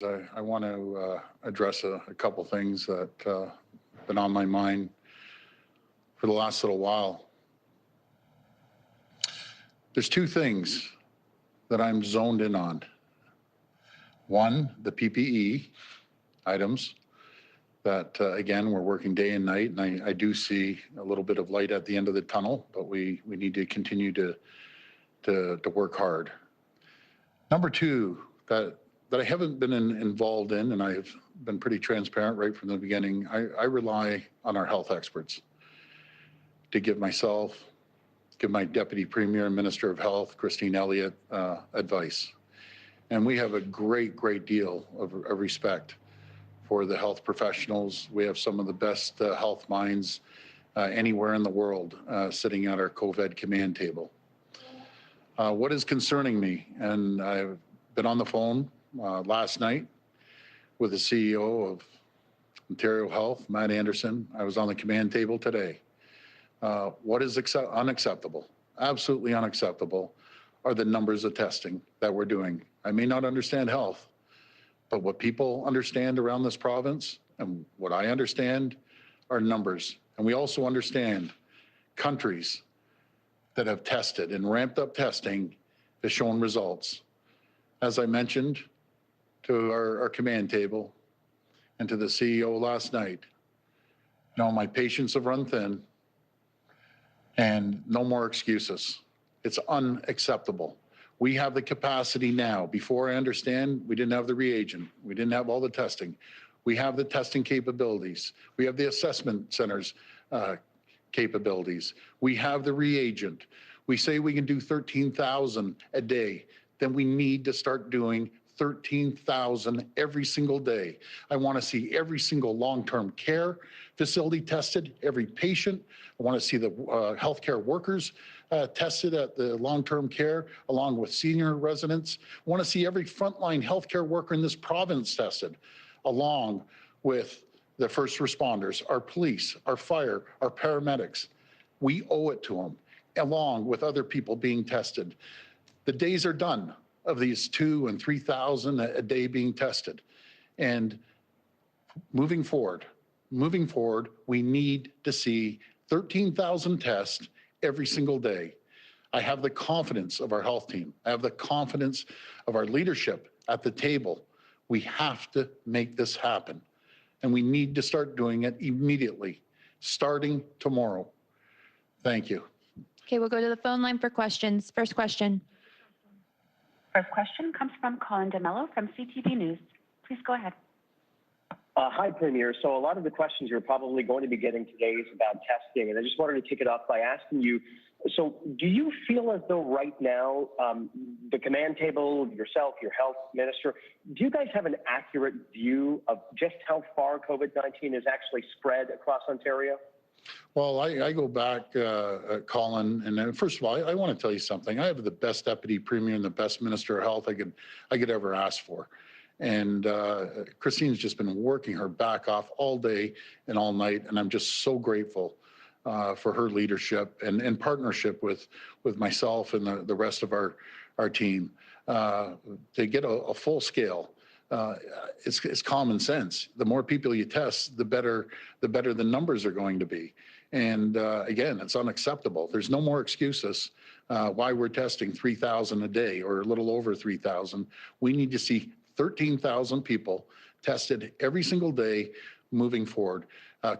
I want to address a couple things that been on my mind for the last little while. There's two things that I'm zoned in on. One, the PPE items that, again, we're working day and night, and I do see a little bit of light at the end of the tunnel, but we need to continue to work hard. Number two, that I haven't been involved in, and I've been pretty transparent right from the beginning, I rely on our health experts to give myself, give my Deputy Premier and Minister of Health, Christine Elliott, advice. And we have a great deal of respect for the health professionals. We have some of the best health minds anywhere in the world sitting at our COVID command table. What is concerning me, and I've been on the phone last night with the CEO of Ontario Health, Matt Anderson. I was on the command table today. What is unacceptable, absolutely unacceptable, are the numbers of testing that we're doing. I may not understand health, but what people understand around this province and what I understand are numbers. And we also understand countries that have tested and ramped up testing has shown results. As I mentioned to our command table and to the CEO last night, my patience have run thin and no more excuses. It's unacceptable. We have the capacity now. Before, I understand, we didn't have the reagent. We didn't have all the testing. We have the testing capabilities. We have the assessment centers capabilities. We have the reagent. We say we can do 13,000 a day. Then we need to start doing 13,000 every single day. I want to see every single long-term care facility tested, every patient. I want to see the healthcare workers tested at the long-term care, along with senior residents. I want to see every frontline healthcare worker in this province tested, along with the first responders, our police, our fire, our paramedics. We owe it to them, along with other people being tested. The days are done of these 2,000 and 3,000 a day being tested. And moving forward, we need to see 13,000 tests every single day. I have the confidence of our health team. I have the confidence of our leadership at the table. We have to make this happen. And we need to start doing it immediately, starting tomorrow. Thank you. Okay, we'll go to the phone line for questions. First question. First question comes from Colin DeMello from CTV News. Please go ahead. Hi, Premier. So a lot of the questions you're probably going to be getting today is about testing, and I just wanted to kick it off by asking you, so do you feel as though right now, the command table, yourself, your health minister, do you guys have an accurate view of just how far COVID-19 has actually spread across Ontario? Well, I go back, Colin, and first of all, I want to tell you something. I have the best Deputy Premier and the best Minister of Health I could ever ask for. And Christine's just been working her back off all day and all night, and I'm just so grateful for her leadership and partnership with myself and the rest of our team to get a full scale. It's common sense. The more people you test, the better the numbers are going to be. And again, it's unacceptable. There's no more excuses why we're testing 3,000 a day or a little over 3,000. We need to see 13,000 people tested every single day moving forward.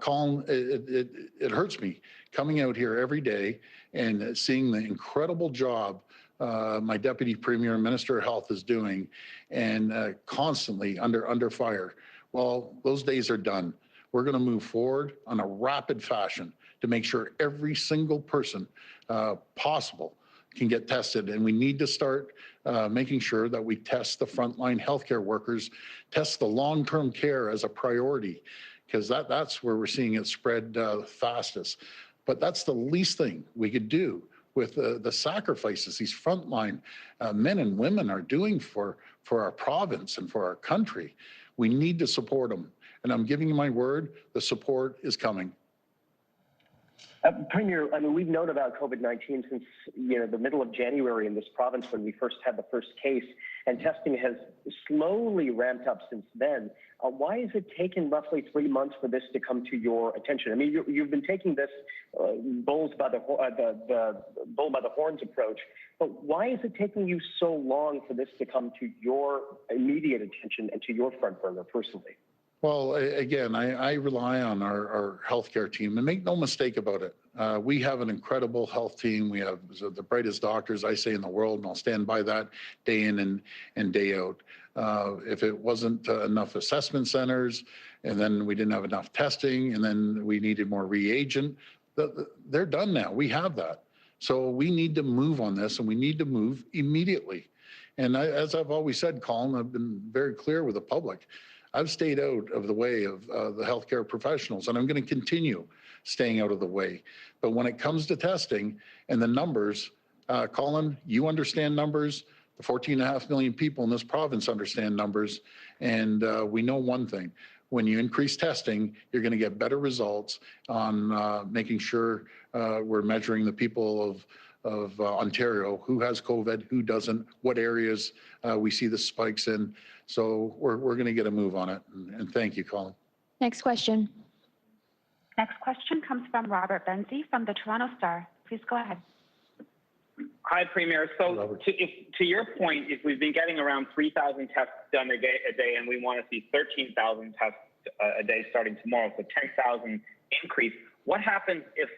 Colin, it hurts me coming out here every day and seeing the incredible job my Deputy Premier and Minister of Health is doing, and constantly under fire. Well, those days are done. We're going to move forward on a rapid fashion to make sure every single person possible can get tested, and we need to start making sure that we test the frontline healthcare workers, test the long-term care as a priority, because that's where we're seeing it spread fastest. But that's the least thing we could do with the sacrifices these frontline men and women are doing for our province and for our country. We need to support them. And I'm giving you my word, the support is coming. Premier, I mean, we've known about COVID-19 since, the middle of January in this province when we first had the first case, and testing has slowly ramped up since then. Why has it taken roughly 3 months for this to come to your attention? I mean, you've been taking this bull by the horns approach, but why is it taking you so long for this to come to your immediate attention and to your front burner personally? Well, again, I rely on our healthcare team, and make no mistake about it. We have an incredible health team. We have the brightest doctors, I say, in the world, and I'll stand by that day in and day out. If it wasn't enough assessment centers, and then we didn't have enough testing, and then we needed more reagent, they're done now. We have that. So we need to move on this, and we need to move immediately. And as I've always said, Colin, I've been very clear with the public. I've stayed out of the way of the healthcare professionals, and I'm going to continue staying out of the way. But when it comes to testing and the numbers, Colin, you understand numbers. The 14.5 million people in this province understand numbers. And we know one thing. When you increase testing, you're going to get better results on making sure we're measuring the people of Ontario, who has COVID, who doesn't, what areas we see the spikes in. So we're going to get a move on it. And thank you, Colin. Next question. Next question comes from Robert Benzie from the Toronto Star. Please go ahead. Hi, Premier. So to your point, if we've been getting around 3,000 tests done a day and we want to see 13,000 tests a day starting tomorrow, so 10,000 increase, what happens if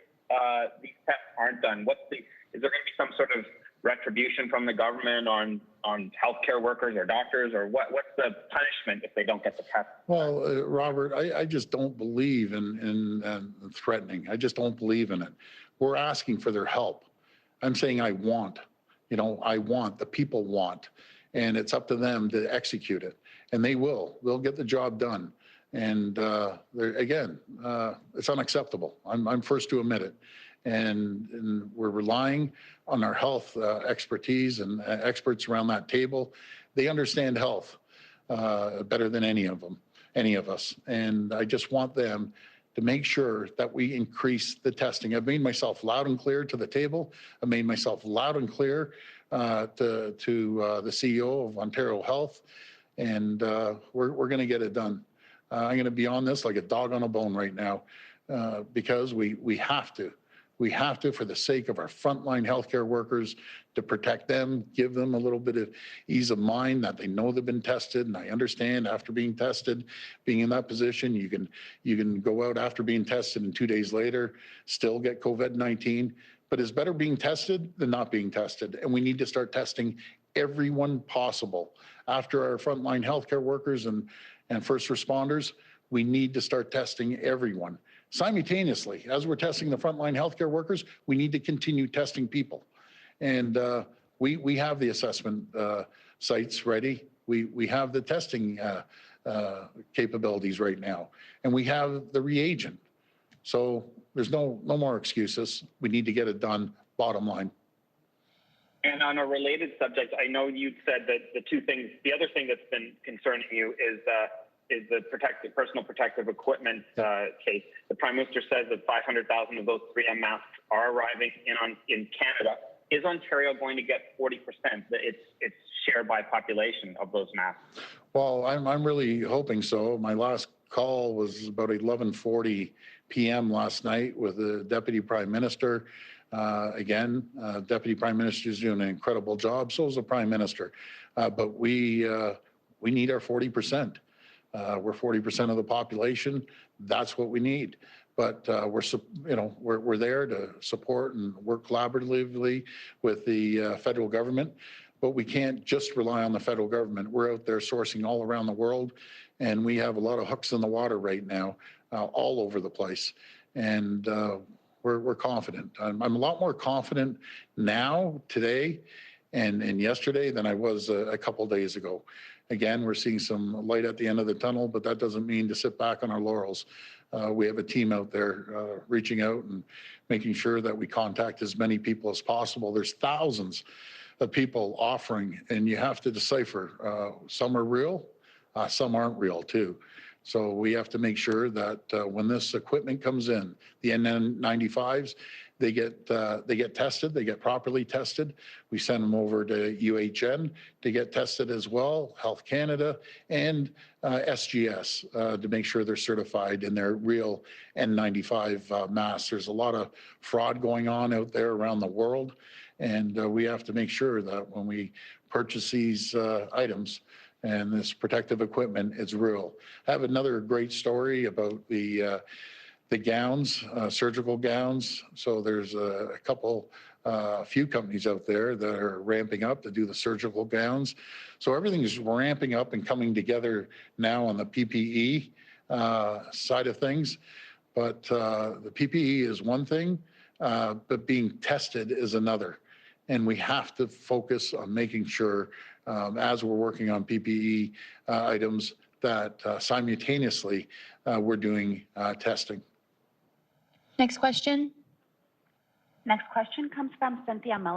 these tests aren't done? Is there going to be some sort of retribution from the government on healthcare workers or doctors, or what's the punishment if they don't get the test? Well, Robert, I just don't believe in threatening. I just don't believe in it. We're asking for their help. I'm saying I want, the people want, and it's up to them to execute it, and they'll get the job done. And again, it's unacceptable. I'm first to admit it. And we're relying on our health expertise and experts around that table. They understand health better than any of us. And I just want them to make sure that we increase the testing. I've made myself loud and clear to the table. I've made myself loud and clear to the CEO of Ontario Health, and we're going to get it done. I'm going to be on this like a dog on a bone right now because we have to. We have to, for the sake of our frontline healthcare workers, to protect them, give them a little bit of ease of mind that they know they've been tested. And I understand after being tested, being in that position, you can go out after being tested and 2 days later still get COVID-19. But it's better being tested than not being tested. And we need to start testing everyone possible. After our frontline healthcare workers and first responders, we need to start testing everyone. Simultaneously, as we're testing the frontline healthcare workers, we need to continue testing people. And we have the assessment sites ready. We have the testing capabilities right now, and we have the reagent. So there's no more excuses. We need to get it done, bottom line. And on a related subject, I know you said that the other thing that's been concerning you is the personal protective equipment case. The Prime Minister says that 500,000 of those 3M masks are arriving in Canada. Is Ontario going to get 40%? It's share by population of those masks. Well, I'm really hoping so. My last call was about 11:40 p.m. last night with the Deputy Prime Minister. Deputy Prime Minister is doing an incredible job. So is the Prime Minister. But we need our 40%. We're 40% of the population. That's what we need. But we're there to support and work collaboratively with the federal government. But we can't just rely on the federal government. We're out there sourcing all around the world, and we have a lot of hooks in the water right now, all over the place. And we're confident. I'm a lot more confident now, today, and yesterday than I was a couple of days ago. Again, we're seeing some light at the end of the tunnel, but that doesn't mean to sit back on our laurels. We have a team out there reaching out and making sure that we contact as many people as possible. There's thousands of people offering, and you have to decipher. Some are real, some aren't real too. So we have to make sure that when this equipment comes in, the N95s, they get tested, they get properly tested. We send them over to UHN to get tested as well, Health Canada, and SGS to make sure they're certified in their real N95 masks. There's a lot of fraud going on out there around the world, and we have to make sure that when we purchase these items and this protective equipment, it's real. I have another great story about the gowns, surgical gowns. So there's a few companies out there that are ramping up to do the surgical gowns. So everything is ramping up and coming together now on the PPE side of things. But the PPE is one thing, but being tested is another. And we have to focus on making sure, as we're working on PPE items, that simultaneously we're doing testing. Next question. Next question comes from Cynthia Miller.